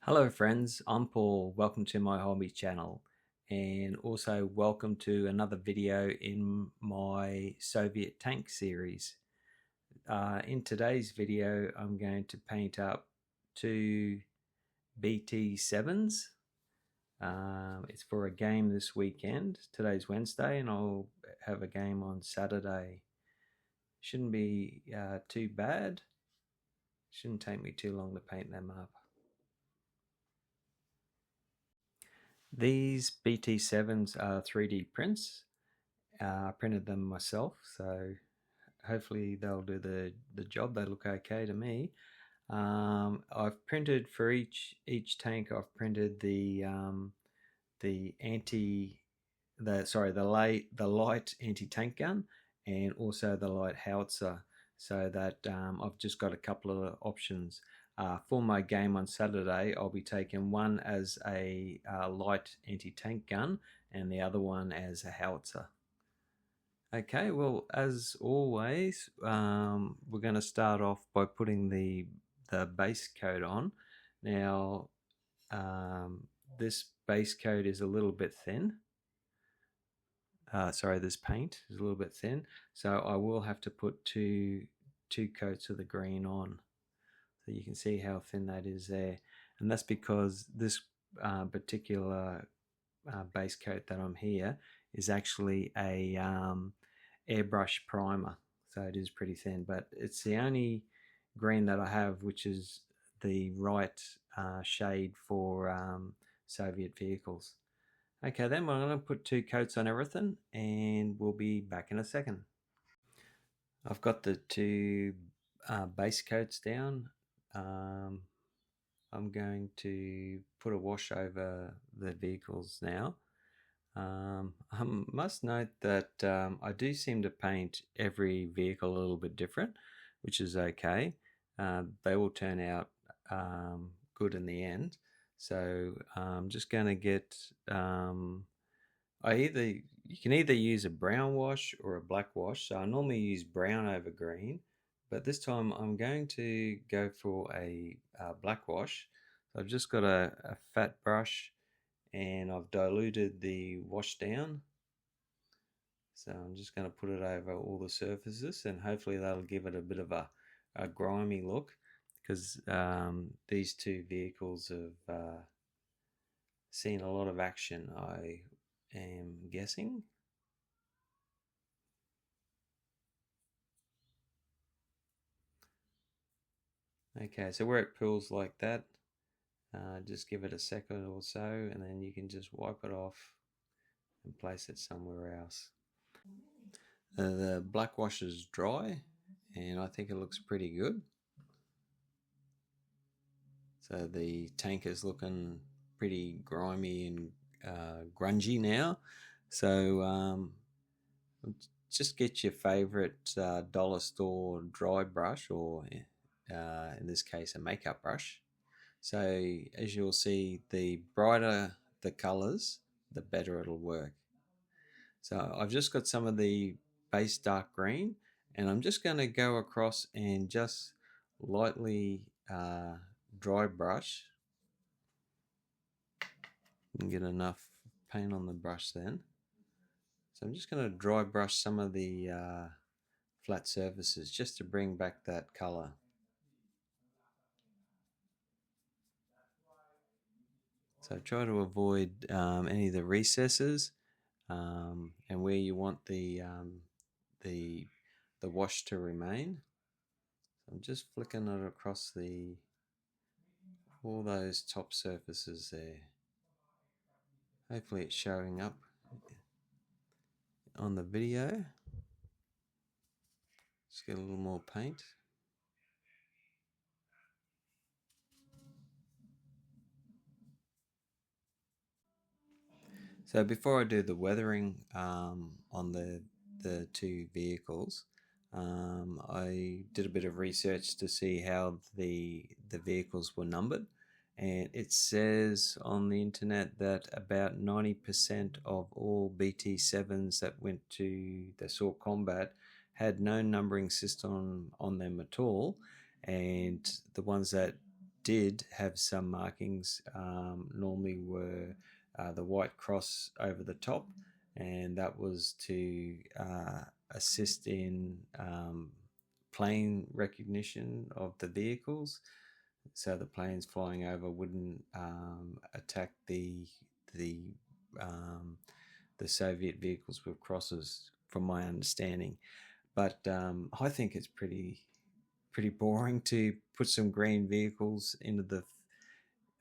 Hello friends, I'm Paul. Welcome to my hobby channel, and also welcome to another video in my Soviet tank series. In today's video I'm going to paint up two BT7s. It's for a game this weekend. Today's Wednesday and I'll have a game on Saturday. Shouldn't be too bad. Shouldn't take me too long to paint them up. These BT7s are 3D prints. I printed them myself, so hopefully they'll do the job. They look okay to me. I've printed for each tank. I've printed the light anti-tank gun and also the light howitzer, so that I've just got a couple of options. For my game on Saturday, I'll be taking one as a light anti-tank gun and the other one as a howitzer. Okay, well, as always, we're going to start off by putting the base coat on. Now, this base coat is a little bit thin. This paint is a little bit thin, so I will have to put two coats of the green on. So you can see how thin that is there, and that's because this particular base coat that I'm here is actually a airbrush primer, so it is pretty thin, but it's the only green that I have which is the right shade for Soviet vehicles. Okay, then I'm going to put two coats on everything and we'll be back in a second. I've got the two base coats down. I'm going to put a wash over the vehicles now. I must note that I do seem to paint every vehicle a little bit different, which is okay. They will turn out good in the end. So I'm just going to get, you can either use a brown wash or a black wash. So I normally use brown over green, but this time I'm going to go for a black wash. So I've just got a fat brush and I've diluted the wash down. So I'm just going to put it over all the surfaces and hopefully that'll give it a bit of a grimy look, because these two vehicles have seen a lot of action, I am guessing. Okay, so where it pools like that, just give it a second or so and then you can just wipe it off and place it somewhere else. The black wash is dry and I think it looks pretty good. So the tank is looking pretty grimy and grungy now. So just get your favorite dollar store dry brush, or in this case a makeup brush. So as you'll see, the brighter the colors, the better it'll work. So I've just got some of the base dark green and I'm just going to go across and just lightly dry brush and get enough paint on the brush then. So I'm just going to dry brush some of the flat surfaces just to bring back that color. So try to avoid any of the recesses and where you want the wash to remain. So I'm just flicking it across all those top surfaces there. Hopefully it's showing up on the video. Just get a little more paint. So before I do the weathering on the two vehicles, I did a bit of research to see how the vehicles were numbered, and it says on the internet that about 90% of all BT7s that saw combat had no numbering system on them at all, and the ones that did have some markings normally were the white cross over the top, and that was to assist in plane recognition of the vehicles, so the planes flying over wouldn't attack the the Soviet vehicles with crosses, from my understanding. But I think it's pretty boring to put some green vehicles into the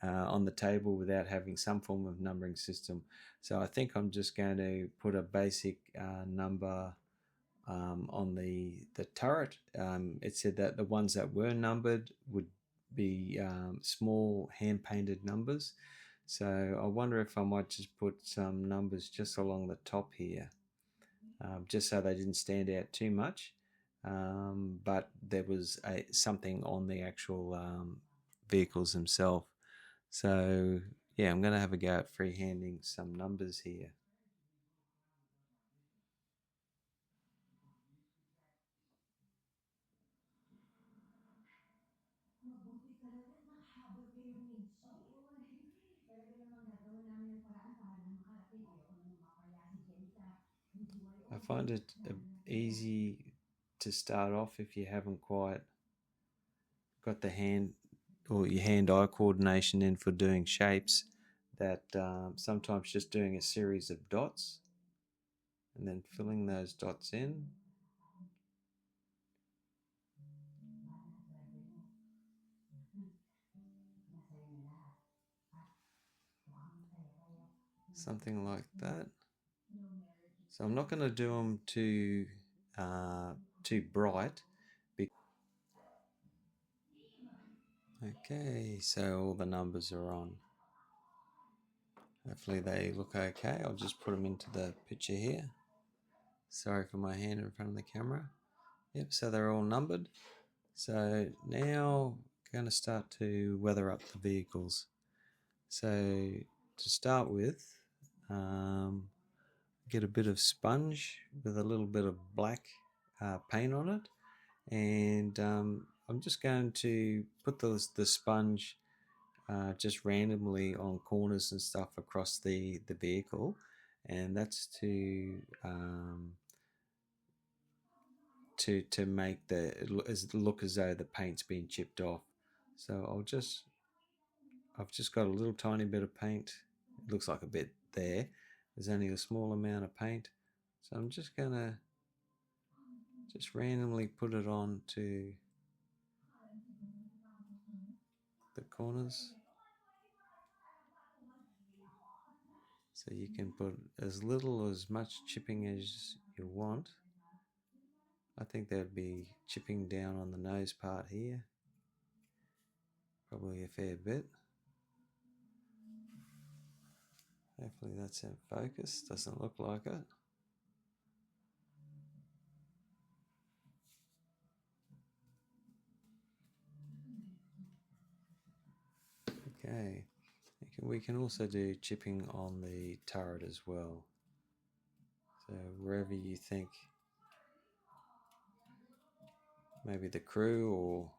on the table without having some form of numbering system. So I think I'm just going to put a basic number on the turret. It said that the ones that were numbered would be small hand painted numbers. So I wonder if I might just put some numbers just along the top here, just so they didn't stand out too much. But there was something on the actual vehicles themselves. So yeah, I'm going to have a go at freehanding some numbers here. I find it easy to start off if you haven't quite got the hand or your hand-eye coordination in for doing shapes, that sometimes just doing a series of dots and then filling those dots in. Something like that. So I'm not going to do them too bright. Okay, so all the numbers are on. Hopefully they look okay. I'll just put them into the picture here. Sorry for my hand in front of the camera. Yep, so they're all numbered. So now I'm going to start to weather up the vehicles. So to start with, get a bit of sponge with a little bit of black paint on it, and I'm just going to put the sponge just randomly on corners and stuff across the vehicle, and that's to make it look as though the paint's been chipped off. So I've just got a little tiny bit of paint. It looks like a bit there. There's only a small amount of paint, so I'm just gonna just randomly put it on to the corners. So you can put as little or as much chipping as you want. I think there'd be chipping down on the nose part here, probably a fair bit. Hopefully that's in focus. Doesn't look like it. Okay, we can also do chipping on the turret as well. So wherever you think maybe the crew, or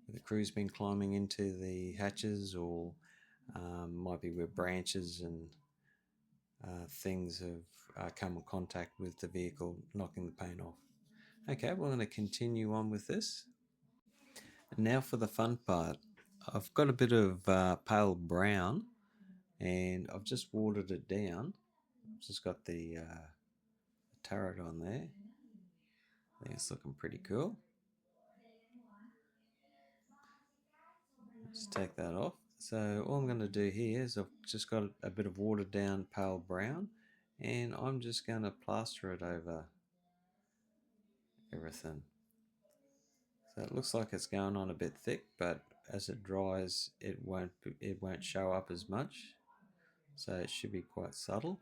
the crew's been climbing into the hatches, or might be where branches and things have come in contact with the vehicle, knocking the paint off. Okay, we're going to continue on with this. And now for the fun part. I've got a bit of pale brown, and I've just watered it down. I've just got the turret on there. I think it's looking pretty cool. Just take that off. So all I'm going to do here is I've just got a bit of watered down pale brown, and I'm just going to plaster it over everything. So it looks like it's going on a bit thick, but as it dries, it won't show up as much. So it should be quite subtle.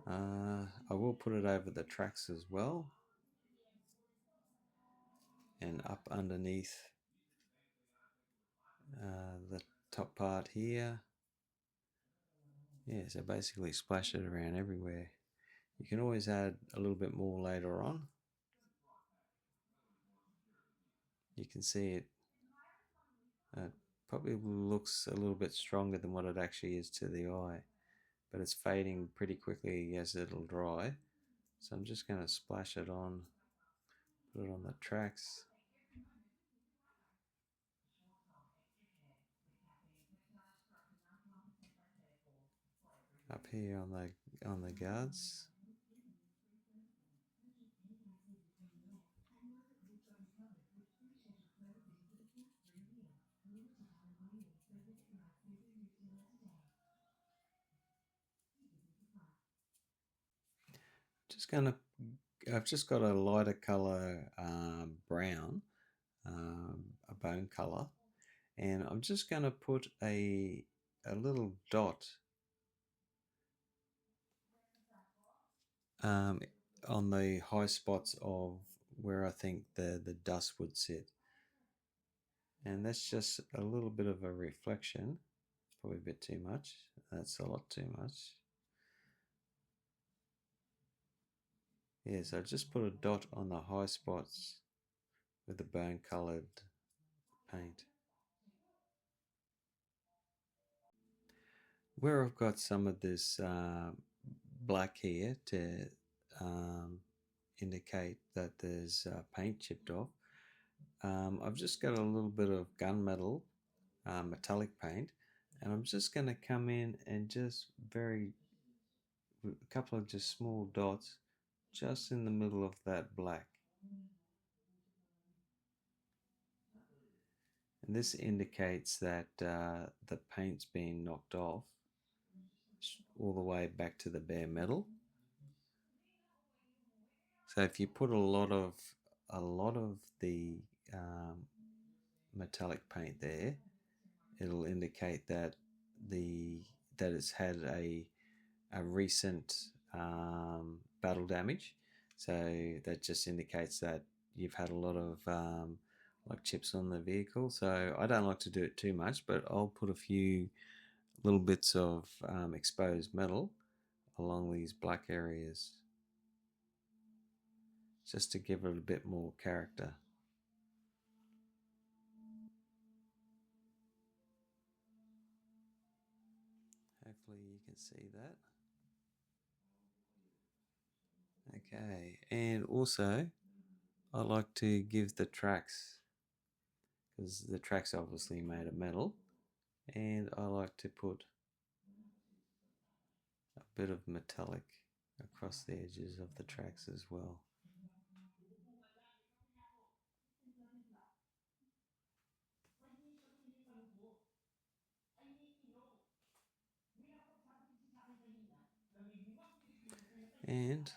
I will put it over the tracks as well, and up underneath the top part here. Yeah, so basically splash it around everywhere. You can always add a little bit more later on. You can see it It probably looks a little bit stronger than what it actually is to the eye, but it's fading pretty quickly as it'll dry. So I'm just going to splash it on, put it on the tracks. Up here on the guards. I've just got a lighter color brown, a bone color, and I'm just going to put a little dot on the high spots of where I think the dust would sit. And that's just a little bit of a reflection. It's probably a bit too much. That's a lot too much. Yeah, so I just put a dot on the high spots with the bone colored paint. Where I've got some of this black here to indicate that there's paint chipped off, I've just got a little bit of gunmetal metallic paint, and I'm just going to come in and just a couple of just small dots just in the middle of that black. And this indicates that the paint's being knocked off all the way back to the bare metal. So if you put a lot of the metallic paint there, it'll indicate that it's had a recent battle damage. So that just indicates that you've had a lot of like chips on the vehicle. So I don't like to do it too much, but I'll put a few little bits of exposed metal along these black areas just to give it a bit more character. Hopefully you can see that. Okay, and also I like to give the tracks, because the tracks obviously made of metal, and I like to put a bit of metallic across the edges of the tracks as well. And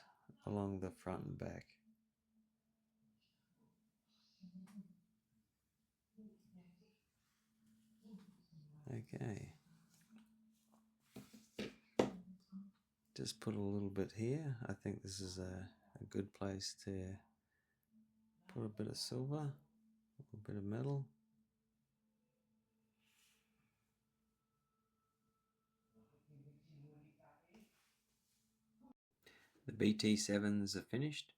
along the front and back. Okay. Just put a little bit here. I think this is a good place to put a bit of silver, a bit of metal. The BT7s are finished.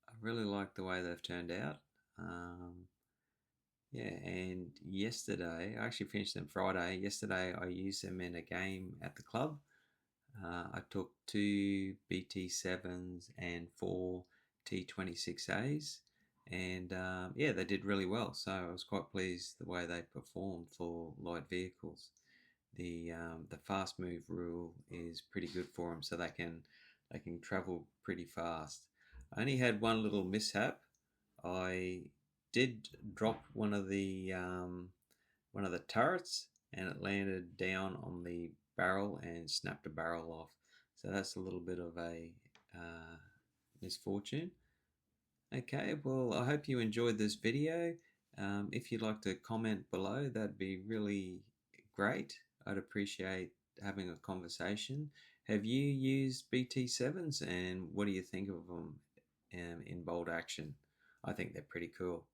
I really like the way they've turned out. Yeah, and yesterday, I actually finished them Friday. Yesterday I used them in a game at the club. I took 2 BT7s and 4 T26As, and yeah, they did really well. So I was quite pleased the way they performed for light vehicles. The fast move rule is pretty good for them, so they can travel pretty fast. I only had one little mishap. I did drop one of the turrets, and it landed down on the barrel and snapped the barrel off. So that's a little bit of a misfortune. Okay, well, I hope you enjoyed this video. If you'd like to comment below, that'd be really great. I'd appreciate having a conversation. Have you used BT7s, and what do you think of them in bold action? I think they're pretty cool.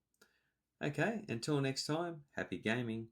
Okay, until next time, happy gaming.